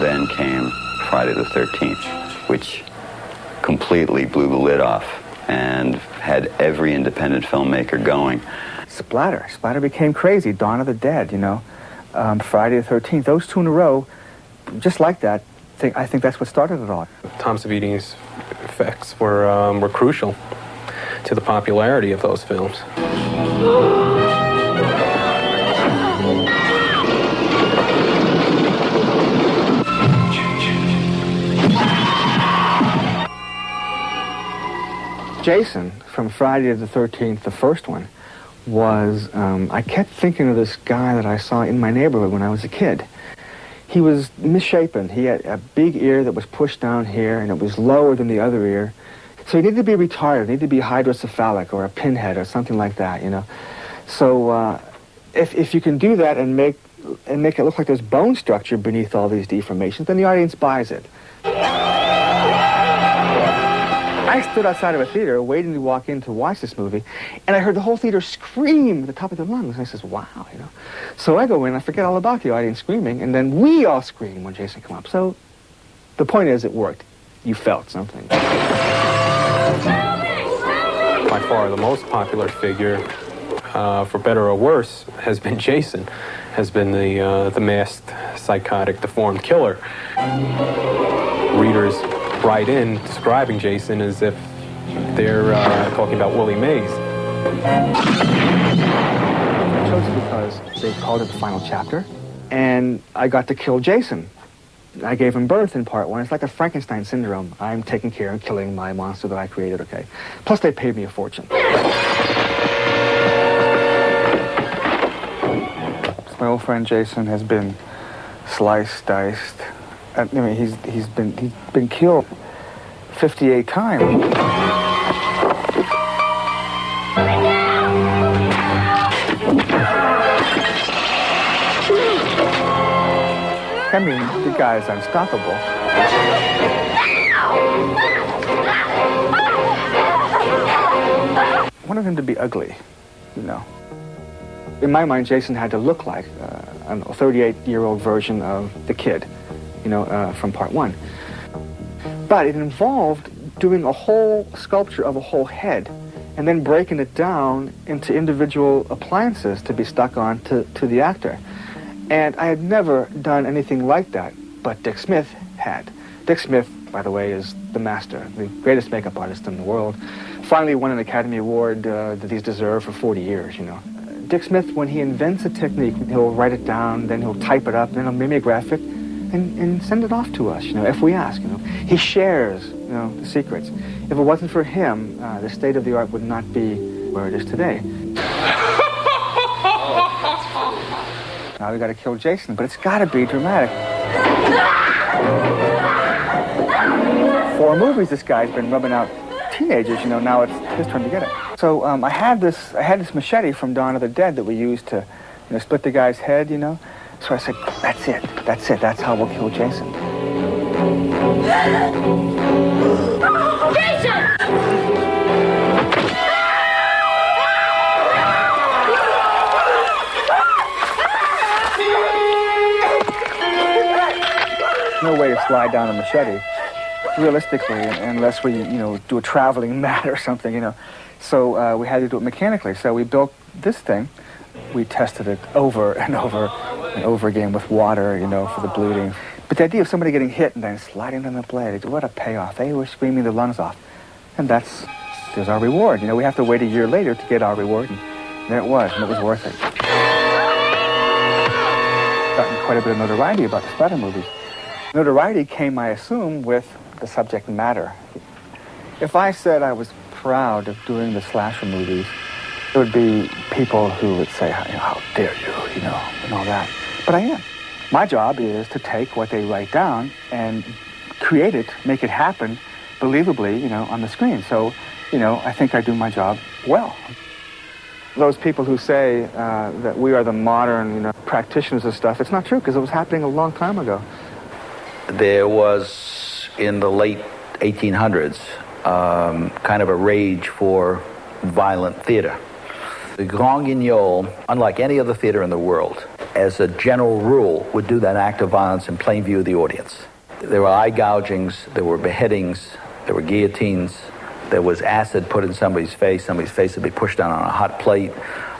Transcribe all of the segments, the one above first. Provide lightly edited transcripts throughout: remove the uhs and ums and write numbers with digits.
then came Friday the 13th, which completely blew the lid off and had every independent filmmaker going. Splatter. Splatter became crazy. Dawn of the Dead, you know. Friday the 13th. Those two in a row, just like that, I think that's what started it all. Tom Savini's effects were crucial to the popularity of those films. Jason, from Friday the 13th, the first one, was, I kept thinking of this guy that I saw in my neighborhood when I was a kid. He was misshapen. He had a big ear that was pushed down here, and it was lower than the other ear. So he needed to be retarded, needed to be hydrocephalic or a pinhead or something like that, you know. So if you can do that and make it look like there's bone structure beneath all these deformations, then the audience buys it. I stood outside of a theater waiting to walk in to watch this movie, and I heard the whole theater scream at the top of their lungs. And I says, wow, you know. So I go in, I forget all about the audience screaming, and then we all scream when Jason came up. So the point is, it worked. You felt something. By far the most popular figure, for better or worse, has been Jason, has been the masked, psychotic, deformed killer. Readers write in describing Jason as if they're talking about Willie Mays. I chose it because they called it the final chapter, and I got to kill Jason. I gave him birth in part one. It's like the Frankenstein syndrome. I'm taking care and killing my monster that I created, okay? Plus, they paid me a fortune. My old friend Jason has been sliced, diced. I mean, he's been killed 58 times. I mean, the guy is unstoppable. I wanted him to be ugly, you know. In my mind, Jason had to look like a 38-year-old version of the kid, you know, from part one. But it involved doing a whole sculpture of a whole head and then breaking it down into individual appliances to be stuck on to the actor. And I had never done anything like that, but Dick Smith had. Dick Smith, by the way, is the master, the greatest makeup artist in the world. Finally won an Academy Award that he's deserved for 40 years, you know. Dick Smith, when he invents a technique, he'll write it down, then he'll type it up, then he'll mimeograph it, and send it off to us, you know, if we ask, you know. He shares, you know, the secrets. If it wasn't for him, the state of the art would not be where it is today. Now we got to kill Jason, but it's got to be dramatic. 4 movies this guy's been rubbing out teenagers, you know, now it's his turn to get it. So I had this machete from Dawn of the Dead that we used to, you know, split the guy's head, you know. So I said, that's it, that's how we'll kill Jason. Jason! No way to slide down a machete, realistically, unless we, you know, do a traveling mat or something, you know. So we had to do it mechanically. So we built this thing. We tested it over and over and over again with water, you know, for the bleeding. But the idea of somebody getting hit and then sliding down the blade, what a payoff. They were screaming their lungs off. And there's our reward. You know, we have to wait a year later to get our reward, and there it was, and it was worth it. Gotten quite a bit of notoriety about the splatter movies. Notoriety came, I assume, with the subject matter. If I said I was proud of doing the slasher movies, there would be people who would say, how dare you, you know, and all that. But I am. My job is to take what they write down and create it, make it happen, believably, you know, on the screen. So, you know, I think I do my job well. Those people who say that we are the modern, you know, practitioners of stuff, it's not true, because it was happening a long time ago. There was, in the late 1800s, kind of a rage for violent theater. The Grand Guignol, unlike any other theater in the world, as a general rule, would do that act of violence in plain view of the audience. There were eye gougings, there were beheadings, there were guillotines, there was acid put in somebody's face would be pushed down on a hot plate,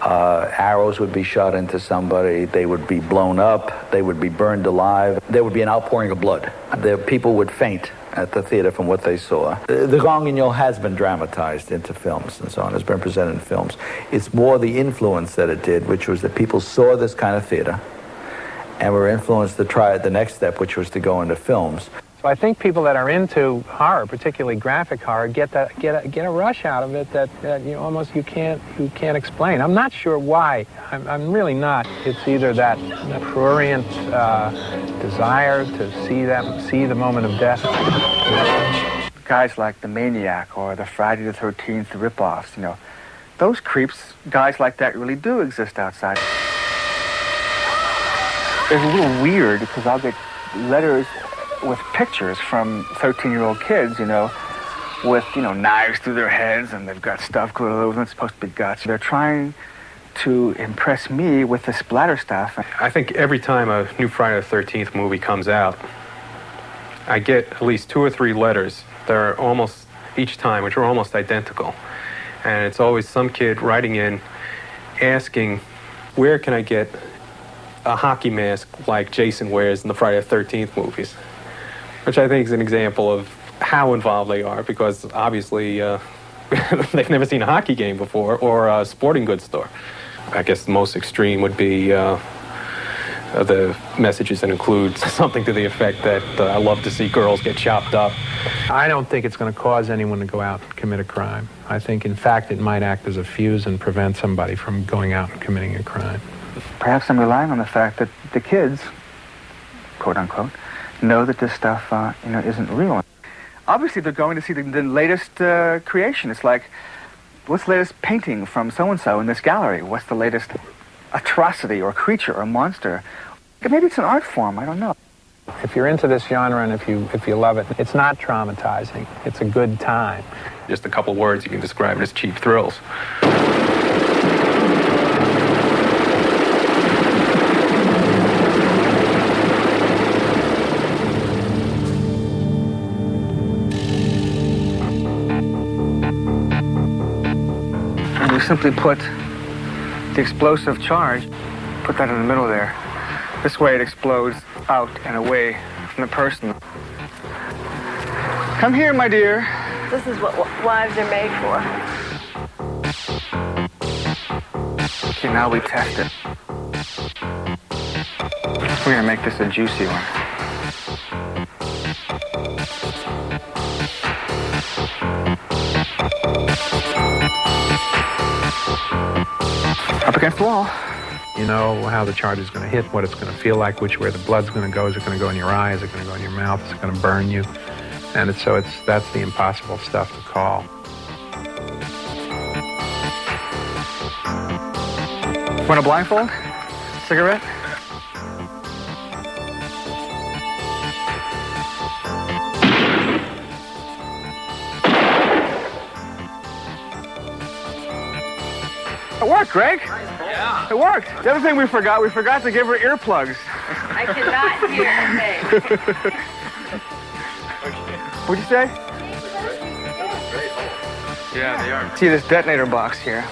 arrows would be shot into somebody, they would be blown up, they would be burned alive, there would be an outpouring of blood. The people would faint at the theater from what they saw. The Grand Guignol has been dramatized into films and so on, has been presented in films. It's more the influence that it did, which was that people saw this kind of theater and were influenced to try the next step, which was to go into films. So I think people that are into horror, particularly graphic horror, get a rush out of it that you can't explain. I'm not sure why. I'm really not. It's either that prurient desire to see the moment of death. Guys like the Maniac or the Friday the 13th ripoffs, those creeps, guys like that really do exist outside. It's a little weird because I'll get letters with pictures from 13-year-old kids, with, knives through their heads, and they've got stuff glued all over them. It's supposed to be guts. They're trying to impress me with the splatter stuff. I think every time a new Friday the 13th movie comes out, I get at least 2 or 3 letters that are almost, each time, which are almost identical. And it's always some kid writing in, asking, where can I get a hockey mask like Jason wears in the Friday the 13th movies? Which I think is an example of how involved they are, because obviously they've never seen a hockey game before or a sporting goods store. I guess the most extreme would be the messages that include something to the effect that I love to see girls get chopped up. I don't think it's going to cause anyone to go out and commit a crime. I think, in fact, it might act as a fuse and prevent somebody from going out and committing a crime. Perhaps I'm relying on the fact that the kids, quote unquote, know that this stuff, isn't real. Obviously, they're going to see the latest creation. It's like, what's the latest painting from so-and-so in this gallery? What's the latest atrocity or creature or monster? Maybe it's an art form, I don't know. If you're into this genre and if you love it, it's not traumatizing. It's a good time. Just a couple words, you can describe it as cheap thrills. You simply put the explosive charge, put that in the middle there. This way it explodes out and away from the person. Come here, my dear. This is what wives are made for. Okay, now we test it. We're gonna make this a juicy one. Up against the wall. You know how the charge is going to hit, what it's going to feel like, which way the blood's going to go. Is it going to go in your eye? Is it going to go in your mouth? Is it going to burn you? And that's the impossible stuff to call. Want a blindfold? Cigarette? It worked, Greg. Yeah. It worked. The other thing we forgot to give her earplugs. I cannot hear a thing. What'd you say? Yeah, they are. See this detonator box here?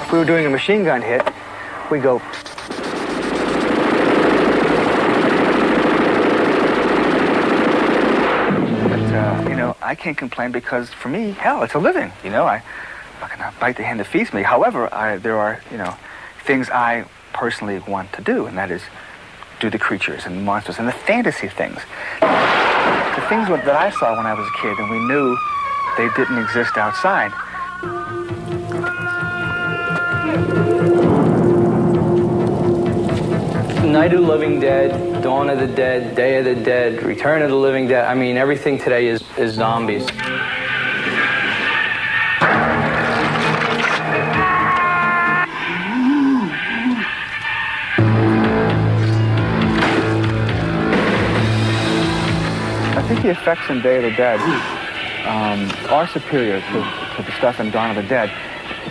If we were doing a machine gun hit, we go. But, I can't complain because for me, hell, it's a living. I'm not going to bite the hand that feeds me. However, there are, things I personally want to do, and that is do the creatures and monsters and the fantasy things. The things that I saw when I was a kid, and we knew they didn't exist outside. Night of the Living Dead, Dawn of the Dead, Day of the Dead, Return of the Living Dead. I mean, everything today is zombies. I think the effects in Day of the Dead are superior to the stuff in Dawn of the Dead.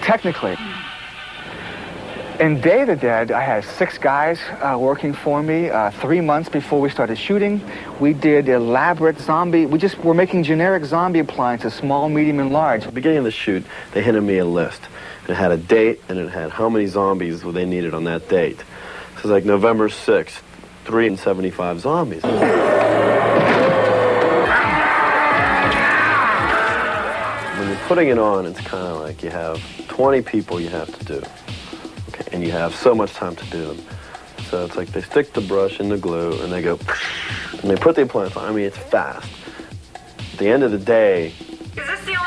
Technically, In Day of the Dead, I had 6 guys working for me. 3 months before we started shooting, we did elaborate zombie. We just were making generic zombie appliances, small, medium, and large. At the beginning of the shoot, they handed me a list. It had a date, and it had how many zombies they needed on that date. So it's like November 6th, 375 zombies. When you're putting it on, it's kind of like you have 20 people you have to do. And you have so much time to do them. So it's like they stick the brush in the glue and they go, and they put the appliance on. I mean, it's fast. At the end of the day,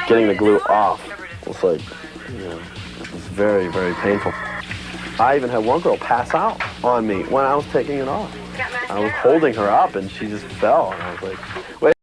getting the glue off was like, you know, it was very, very painful. I even had one girl pass out on me when I was taking it off. I was holding her up and she just fell. And I was like, wait.